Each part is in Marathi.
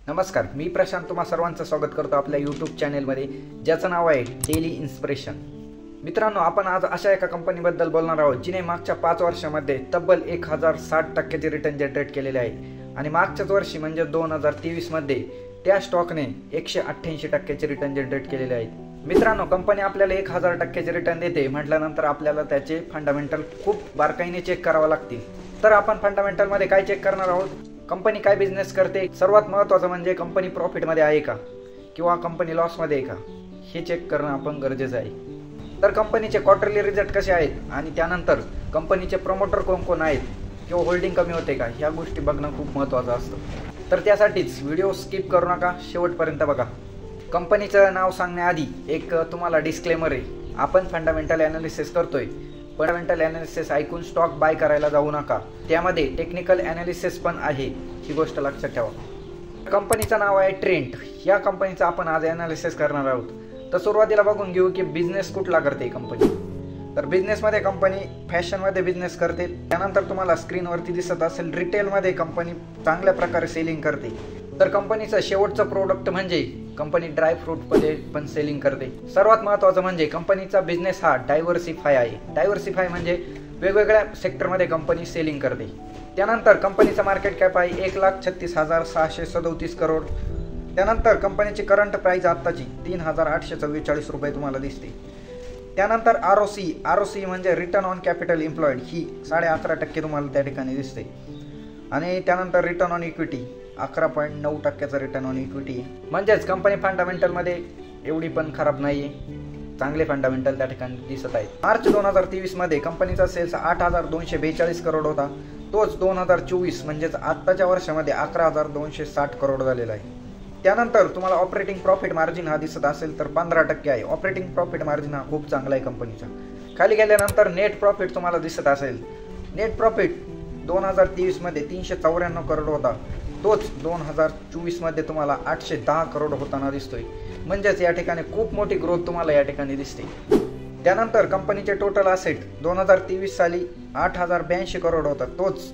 नमस्कार, मी प्रशांत तुम्हा सर्वांचं स्वागत करतो आपल्या यूट्यूब चॅनेलमध्ये, ज्याचं नाव आहे डेली इन्स्पिरेशन। मित्रांनो, आपण आज अशा एका कंपनीबद्दल बोलणार आहोत जिने मागच्या 5 वर्षांमध्ये तब्बल 1060% रिटर्न जनरेट केलेले आहे आणि मागच्याच वर्षी म्हणजे 2023 मध्ये त्या स्टॉकने 188% रिटर्न जनरेट केलेले आहेत। मित्रांनो, कंपनी आपल्याला 1000% रिटर्न देते म्हटल्यानंतर आपल्याला त्याचे फंडामेंटल खूप बारकाईने चेक करावे लागतील। तर आपण फंडामेंटल मध्ये काय चेक करणार आहोत? कंपनी काय बिझनेस करते, सर्वात महत्त्वाचं म्हणजे कंपनी प्रॉफिट मध्ये आहे का किंवा कंपनी लॉस मध्ये आहे का, हे चेक करणं आपण गरजेचं आहे। तर कंपनीचे क्वार्टरली रिझल्ट कसे आहेत आणि त्यानंतर कंपनीचे प्रमोटर कोण कोण आहेत किंवा होल्डिंग कमी होते का, ह्या गोष्टी बघणं खूप महत्त्वाचं असतं। तर त्यासाठीच व्हिडिओ स्किप करू नका, शेवटपर्यंत बघा। कंपनीचं नाव सांगण्याआधी एक तुम्हाला डिस्क्लेमर आहे, आपण फंडामेंटल ॲनालिसिस करतोय। फंडामेंटल ॲनालिसिस ऐकून स्टॉक बाय करायला जाऊ नका, त्यामध्ये टेक्निकल ॲनालिसिस पण आहे, ही गोष्ट लक्षात ठेवा। कंपनीचं नाव आहे ट्रेंट, या कंपनीचं आपण आज ॲनालिसिस करणार आहोत। तर सुरुवातीला बघून घेऊ की बिझनेस कुठला करते कंपनी। तर बिझनेसमध्ये कंपनी फॅशनमध्ये बिझनेस करते। त्यानंतर तुम्हाला स्क्रीनवरती दिसत असेल रिटेलमध्ये कंपनी चांगल्या प्रकारे सेलिंग करते। तर कंपनीचं शेवटचं प्रोडक्ट म्हणजे कंपनी ड्राय फ्रूटमध्ये पण सेलिंग करते। सर्वात महत्त्वाचं म्हणजे कंपनीचा बिझनेस हा डायव्हर्सिफाय आहे। डायव्हर्सिफाय म्हणजे वेगवेगळ्या सेक्टरमध्ये कंपनी सेलिंग करते। त्यानंतर कंपनीचा मार्केट कॅप आहे 1,36,637 करोड। त्यानंतर कंपनीची करंट प्राइस आत्ताची 3,844 रुपये तुम्हाला दिसते। त्यानंतर आरओसी म्हणजे रिटर्न ऑन कॅपिटल एम्प्लॉईड, ही 11.5% तुम्हाला त्या ठिकाणी दिसते। आणि त्यानंतर रिटर्न ऑन इक्विटी 11.9%चा रिटर्न ऑन इक्विटी, म्हणजेच कंपनी फंडामेंटलमध्ये एवढी पण खराब नाही आहे, चांगले फंडामेंटल त्या ठिकाणी दिसत आहेत। मार्च 2023 मध्ये कंपनीचा सेल्स 8,242 करोड होता, तोच 2024 म्हणजेच आत्ताच्या वर्षामध्ये 11,260 करोड झालेला आहे। त्यानंतर तुम्हाला ऑपरेटिंग प्रॉफिट मार्जिन हा दिसत असेल तर 15% आहे। ऑपरेटिंग प्रॉफिट मार्जिन हा खूप चांगला आहे कंपनीचा। खाली गेल्यानंतर नेट प्रॉफिट तुम्हाला दिसत असेल, नेट प्रॉफिट 2023 मध्ये 394 करोड होता, तोच 2024 मध्ये तुम्हाला 810 करोड होताना दिसतोय, म्हणजेच या ठिकाणी खूप मोठी ग्रोथ तुम्हाला या ठिकाणी दिसते। त्यानंतर कंपनीचे टोटल असेट 2023 साली 8,082 करोड होता, तोच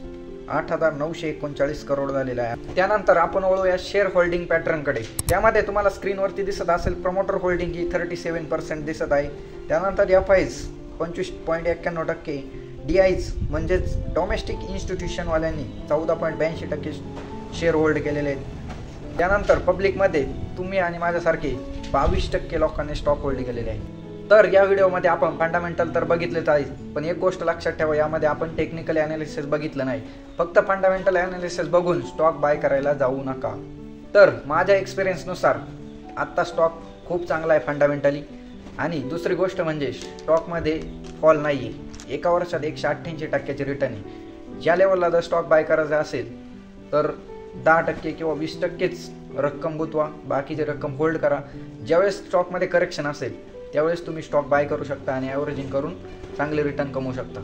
8,939 करोड झालेला आहे। त्यानंतर आपण वळूया शेअर होल्डिंग पॅटर्नकडे। त्यामध्ये तुम्हाला स्क्रीनवरती दिसत असेल प्रमोटर होल्डिंग ही 37% दिसत आहे। त्यानंतर एफआयज 25.91%, डीआयज म्हणजेच डोमेस्टिक इन्स्टिट्यूशनवाल्यांनी 14.82% शेअर होल्ड केलेले आहेत। त्यानंतर पब्लिकमध्ये तुम्ही आणि माझ्यासारखे 22% लोकांनी स्टॉक होल्ड केलेले आहे। तर या व्हिडिओमध्ये आपण फंडामेंटल तर बघितलेच आहे, पण एक गोष्ट लक्षात ठेवा, यामध्ये आपण टेक्निकल ॲनालिसिस बघितलं नाही। फक्त फंडामेंटल ॲनालिसिस बघून स्टॉक बाय करायला जाऊ नका। तर माझ्या एक्सपिरियन्सनुसार आत्ता स्टॉक खूप चांगला आहे फंडामेंटली, आणि दुसरी गोष्ट म्हणजे स्टॉकमध्ये फॉल नाही आहे। एका वर्षात 188% रिटर्न आहे। ज्या लेवलला जर स्टॉक बाय करायचा असेल तर 10% किंवा 20%च रक्कम गुंतवा, बाकीची रक्कम होल्ड करा। ज्यावेळेस स्टॉकमध्ये करेक्शन असेल त्यावेळेस तुम्ही स्टॉक बाय करू शकता आणि ॲव्हरेजिंग करून चांगले रिटर्न कमवू शकता।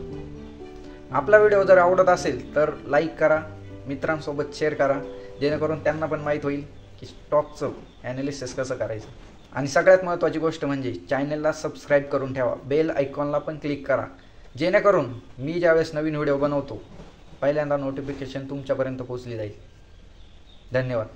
आपला व्हिडिओ जर आवडत असेल तर लाईक करा, मित्रांसोबत शेअर करा, जेणेकरून त्यांना पण माहीत होईल की स्टॉकचं ॲनालिसिस कसं करायचं। आणि सगळ्यात महत्त्वाची गोष्ट म्हणजे चॅनलला सबस्क्राईब करून ठेवा, बेल आयकॉनला पण क्लिक करा, जेणेकरून मी ज्यावेळेस नवीन व्हिडिओ बनवतो पहिल्यांदा नोटिफिकेशन तुमच्यापर्यंत पोहोचली जाईल। धन्यवाद।